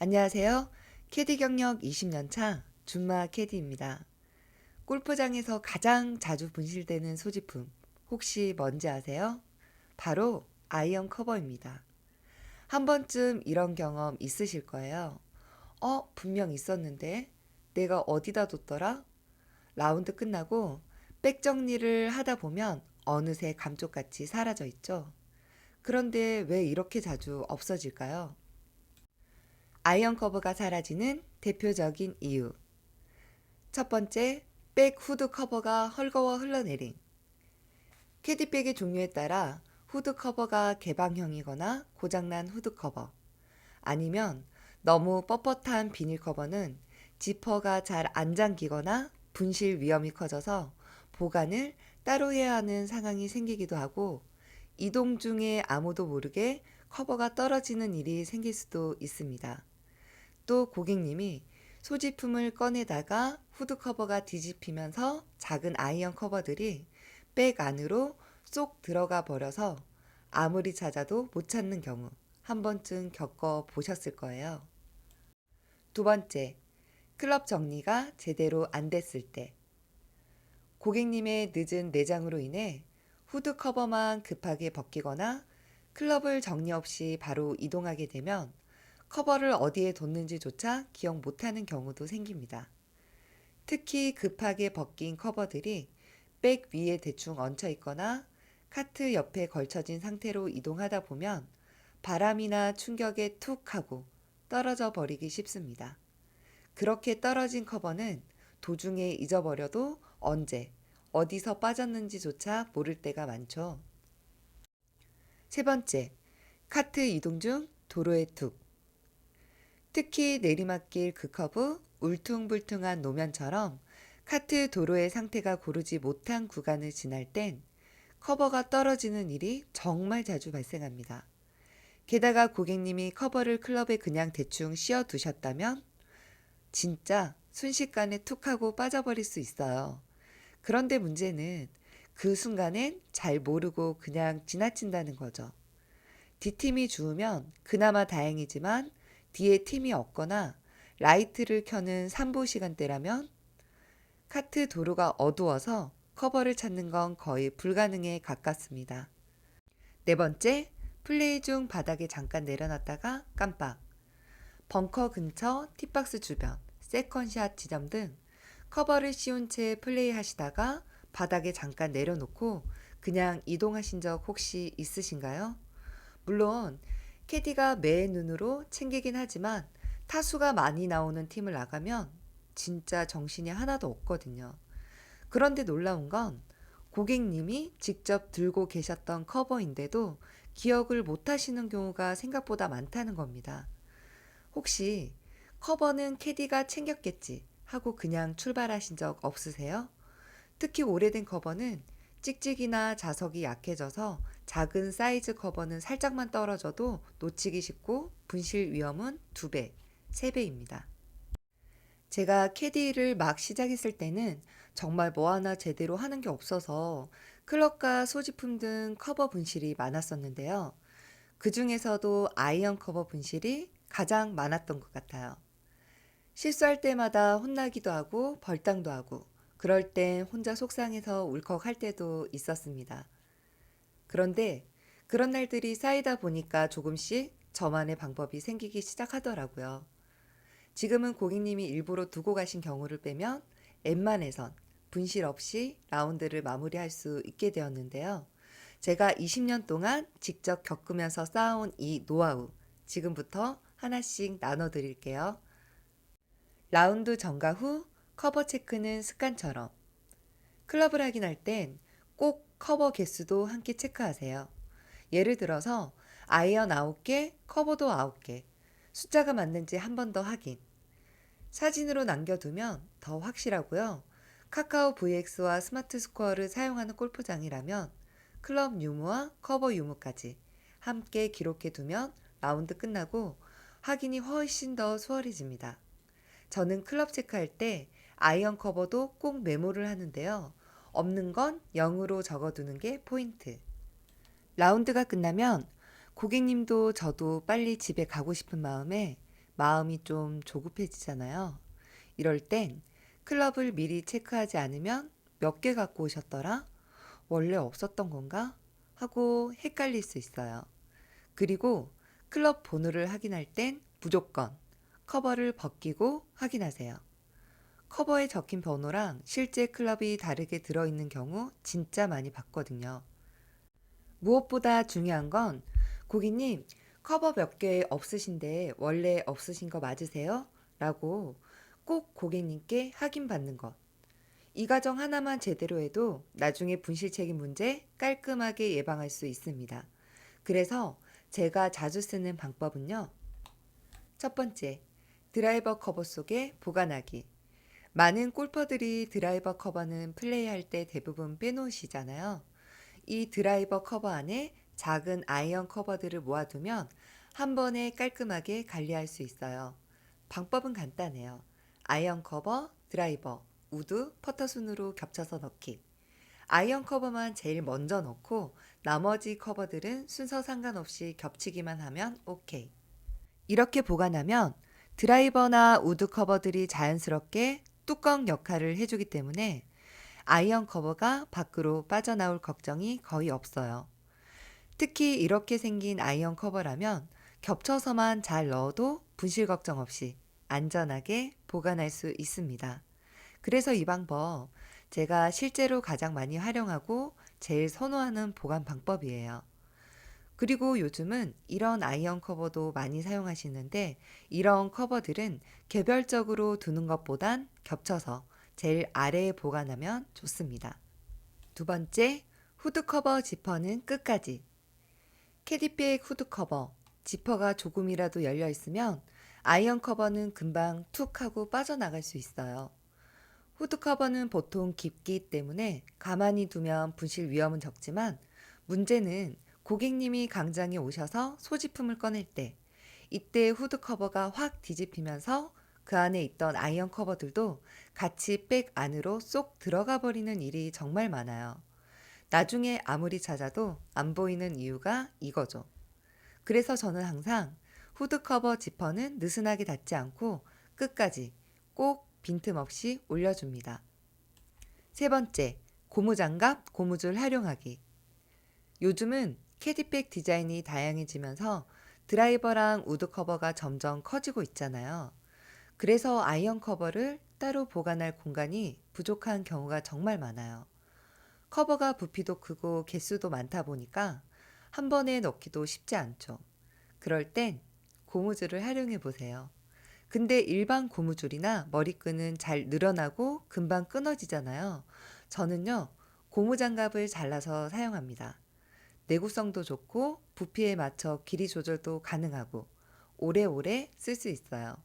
안녕하세요. 캐디 경력 20년 차 준마 캐디입니다. 골프장에서 가장 자주 분실되는 소지품 혹시 뭔지 아세요? 바로 아이언 커버입니다. 한 번쯤 이런 경험 있으실 거예요. 분명 있었는데 내가 어디다 뒀더라? 라운드 끝나고 백 정리를 하다 보면 어느새 감쪽같이 사라져 있죠. 그런데 왜 이렇게 자주 없어질까요? 아이언 커버가 사라지는 대표적인 이유. 첫 번째, 백 후드 커버가 헐거워 흘러내림. 캐디백의 종류에 따라 후드 커버가 개방형이거나 고장난 후드 커버, 아니면 너무 뻣뻣한 비닐 커버는 지퍼가 잘 안 잠기거나 분실 위험이 커져서 보관을 따로 해야 하는 상황이 생기기도 하고, 이동 중에 아무도 모르게 커버가 떨어지는 일이 생길 수도 있습니다. 또 고객님이 소지품을 꺼내다가 후드 커버가 뒤집히면서 작은 아이언 커버들이 백 안으로 쏙 들어가 버려서 아무리 찾아도 못 찾는 경우 한 번쯤 겪어 보셨을 거예요. 두 번째, 클럽 정리가 제대로 안 됐을 때. 고객님의 늦은 내장으로 인해 후드 커버만 급하게 벗기거나 클럽을 정리 없이 바로 이동하게 되면 커버를 어디에 뒀는지조차 기억 못하는 경우도 생깁니다. 특히 급하게 벗긴 커버들이 백 위에 대충 얹혀 있거나 카트 옆에 걸쳐진 상태로 이동하다 보면 바람이나 충격에 툭 하고 떨어져 버리기 쉽습니다. 그렇게 떨어진 커버는 도중에 잊어버려도 언제, 어디서 빠졌는지조차 모를 때가 많죠. 세 번째, 카트 이동 중 도로에 툭. 특히 내리막길 급커브, 울퉁불퉁한 노면처럼 카트 도로의 상태가 고르지 못한 구간을 지날 땐 커버가 떨어지는 일이 정말 자주 발생합니다. 게다가 고객님이 커버를 클럽에 그냥 대충 씌워 두셨다면 진짜 순식간에 툭 하고 빠져버릴 수 있어요. 그런데 문제는 그 순간엔 잘 모르고 그냥 지나친다는 거죠. D팀이 주우면 그나마 다행이지만 뒤에 팀이 없거나 라이트를 켜는 산보 시간대라면 카트 도로가 어두워서 커버를 찾는 건 거의 불가능에 가깝습니다. 네 번째, 플레이 중 바닥에 잠깐 내려놨다가 깜빡. 벙커 근처, 팁박스 주변, 세컨샷 지점 등 커버를 씌운 채 플레이 하시다가 바닥에 잠깐 내려놓고 그냥 이동하신 적 혹시 있으신가요? 물론 캐디가 매의 눈으로 챙기긴 하지만 타수가 많이 나오는 팀을 나가면 진짜 정신이 하나도 없거든요. 그런데 놀라운 건 고객님이 직접 들고 계셨던 커버인데도 기억을 못 하시는 경우가 생각보다 많다는 겁니다. 혹시 커버는 캐디가 챙겼겠지 하고 그냥 출발하신 적 없으세요? 특히 오래된 커버는 찍찍이나 자석이 약해져서 작은 사이즈 커버는 살짝만 떨어져도 놓치기 쉽고 분실 위험은 2배, 3배입니다. 제가 캐디를 막 시작했을 때는 정말 뭐 하나 제대로 하는 게 없어서 클럽과 소지품 등 커버 분실이 많았었는데요. 그 중에서도 아이언 커버 분실이 가장 많았던 것 같아요. 실수할 때마다 혼나기도 하고 벌당도 하고 그럴 땐 혼자 속상해서 울컥할 때도 있었습니다. 그런데 그런 날들이 쌓이다 보니까 조금씩 저만의 방법이 생기기 시작하더라고요. 지금은 고객님이 일부러 두고 가신 경우를 빼면 웬만해선 분실 없이 라운드를 마무리할 수 있게 되었는데요. 제가 20년 동안 직접 겪으면서 쌓아온 이 노하우 지금부터 하나씩 나눠드릴게요. 라운드 전과 후 커버 체크는 습관처럼 클럽을 확인할 땐 꼭 커버 개수도 함께 체크하세요. 예를 들어서 아이언 9개, 커버도 9개, 숫자가 맞는지 한 번 더 확인. 사진으로 남겨두면 더 확실하고요. 카카오 VX와 스마트 스코어를 사용하는 골프장이라면 클럽 유무와 커버 유무까지 함께 기록해 두면 라운드 끝나고 확인이 훨씬 더 수월해집니다. 저는 클럽 체크할 때 아이언 커버도 꼭 메모를 하는데요. 없는 건 0으로 적어두는 게 포인트. 라운드가 끝나면 고객님도 저도 빨리 집에 가고 싶은 마음에 마음이 좀 조급해지잖아요. 이럴 땐 클럽을 미리 체크하지 않으면 몇 개 갖고 오셨더라? 원래 없었던 건가? 하고 헷갈릴 수 있어요. 그리고 클럽 번호를 확인할 땐 무조건 커버를 벗기고 확인하세요. 커버에 적힌 번호랑 실제 클럽이 다르게 들어있는 경우 진짜 많이 봤거든요. 무엇보다 중요한 건 고객님, 커버 몇 개 없으신데 원래 없으신 거 맞으세요? 라고 꼭 고객님께 확인받는 것. 이 과정 하나만 제대로 해도 나중에 분실책임 문제 깔끔하게 예방할 수 있습니다. 그래서 제가 자주 쓰는 방법은요. 첫 번째, 드라이버 커버 속에 보관하기. 많은 골퍼들이 드라이버 커버는 플레이할 때 대부분 빼놓으시잖아요. 이 드라이버 커버 안에 작은 아이언 커버들을 모아두면 한 번에 깔끔하게 관리할 수 있어요. 방법은 간단해요. 아이언 커버, 드라이버, 우드, 퍼터 순으로 겹쳐서 넣기. 아이언 커버만 제일 먼저 넣고 나머지 커버들은 순서 상관없이 겹치기만 하면 오케이. 이렇게 보관하면 드라이버나 우드 커버들이 자연스럽게 뚜껑 역할을 해주기 때문에 아이언 커버가 밖으로 빠져나올 걱정이 거의 없어요. 특히 이렇게 생긴 아이언 커버라면 겹쳐서만 잘 넣어도 분실 걱정 없이 안전하게 보관할 수 있습니다. 그래서 이 방법 제가 실제로 가장 많이 활용하고 제일 선호하는 보관 방법이에요. 그리고 요즘은 이런 아이언 커버도 많이 사용하시는데 이런 커버들은 개별적으로 두는 것보단 겹쳐서 제일 아래에 보관하면 좋습니다. 두 번째, 후드 커버 지퍼는 끝까지. 캐디백 후드 커버, 지퍼가 조금이라도 열려 있으면 아이언 커버는 금방 툭 하고 빠져나갈 수 있어요. 후드 커버는 보통 깊기 때문에 가만히 두면 분실 위험은 적지만 문제는 고객님이 강장에 오셔서 소지품을 꺼낼 때 이때 후드 커버가 확 뒤집히면서 그 안에 있던 아이언 커버들도 같이 백 안으로 쏙 들어가 버리는 일이 정말 많아요. 나중에 아무리 찾아도 안 보이는 이유가 이거죠. 그래서 저는 항상 후드 커버 지퍼는 느슨하게 닫지 않고 끝까지 꼭 빈틈없이 올려줍니다. 세 번째, 고무장갑, 고무줄 활용하기. 요즘은 캐디백 디자인이 다양해지면서 드라이버랑 우드 커버가 점점 커지고 있잖아요. 그래서 아이언 커버를 따로 보관할 공간이 부족한 경우가 정말 많아요. 커버가 부피도 크고 개수도 많다 보니까 한 번에 넣기도 쉽지 않죠. 그럴 땐 고무줄을 활용해 보세요. 근데 일반 고무줄이나 머리끈은 잘 늘어나고 금방 끊어지잖아요. 저는요, 고무장갑을 잘라서 사용합니다. 내구성도 좋고 부피에 맞춰 길이 조절도 가능하고 오래오래 쓸 수 있어요.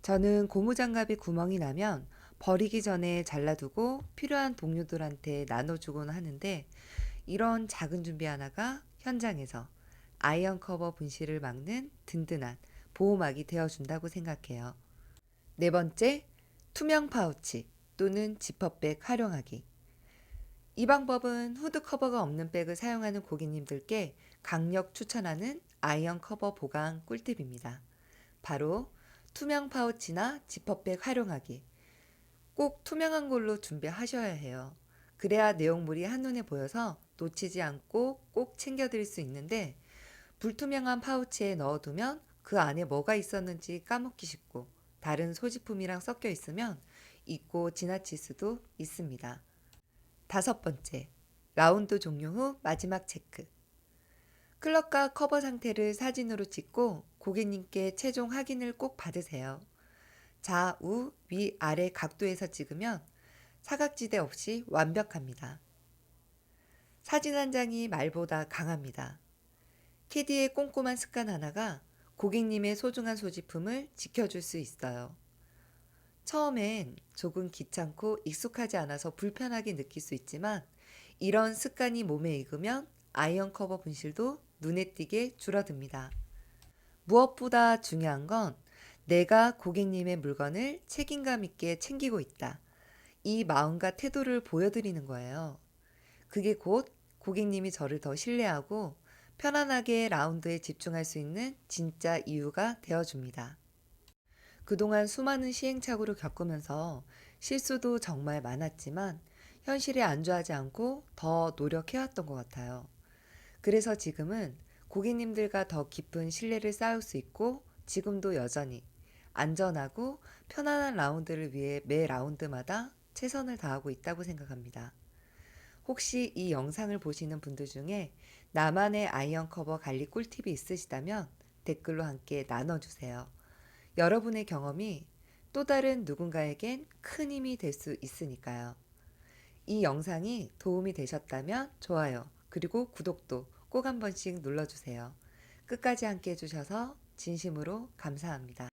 저는 고무장갑에 구멍이 나면 버리기 전에 잘라두고 필요한 동료들한테 나눠주곤 하는데 이런 작은 준비 하나가 현장에서 아이언 커버 분실을 막는 든든한 보호막이 되어준다고 생각해요. 네 번째, 투명 파우치 또는 지퍼백 활용하기. 이 방법은 후드 커버가 없는 백을 사용하는 고객님들께 강력 추천하는 아이언 커버 보관 꿀팁입니다. 바로 투명 파우치나 지퍼백 활용하기. 꼭 투명한 걸로 준비하셔야 해요. 그래야 내용물이 한눈에 보여서 놓치지 않고 꼭 챙겨드릴 수 있는데 불투명한 파우치에 넣어두면 그 안에 뭐가 있었는지 까먹기 쉽고 다른 소지품이랑 섞여 있으면 잊고 지나칠 수도 있습니다. 다섯 번째, 라운드 종료 후 마지막 체크. 클럽과 커버 상태를 사진으로 찍고 고객님께 최종 확인을 꼭 받으세요. 좌우, 위, 아래 각도에서 찍으면 사각지대 없이 완벽합니다. 사진 한 장이 말보다 강합니다. 캐디의 꼼꼼한 습관 하나가 고객님의 소중한 소지품을 지켜줄 수 있어요. 처음엔 조금 귀찮고 익숙하지 않아서 불편하게 느낄 수 있지만 이런 습관이 몸에 익으면 아이언 커버 분실도 눈에 띄게 줄어듭니다. 무엇보다 중요한 건 내가 고객님의 물건을 책임감 있게 챙기고 있다. 이 마음과 태도를 보여드리는 거예요. 그게 곧 고객님이 저를 더 신뢰하고 편안하게 라운드에 집중할 수 있는 진짜 이유가 되어줍니다. 그동안 수많은 시행착오를 겪으면서 실수도 정말 많았지만 현실에 안주하지 않고 더 노력해왔던 것 같아요. 그래서 지금은 고객님들과 더 깊은 신뢰를 쌓을 수 있고 지금도 여전히 안전하고 편안한 라운드를 위해 매 라운드마다 최선을 다하고 있다고 생각합니다. 혹시 이 영상을 보시는 분들 중에 나만의 아이언 커버 관리 꿀팁이 있으시다면 댓글로 함께 나눠주세요. 여러분의 경험이 또 다른 누군가에겐 큰 힘이 될 수 있으니까요. 이 영상이 도움이 되셨다면 좋아요, 그리고 구독도 꼭 한 번씩 눌러주세요. 끝까지 함께 해주셔서 진심으로 감사합니다.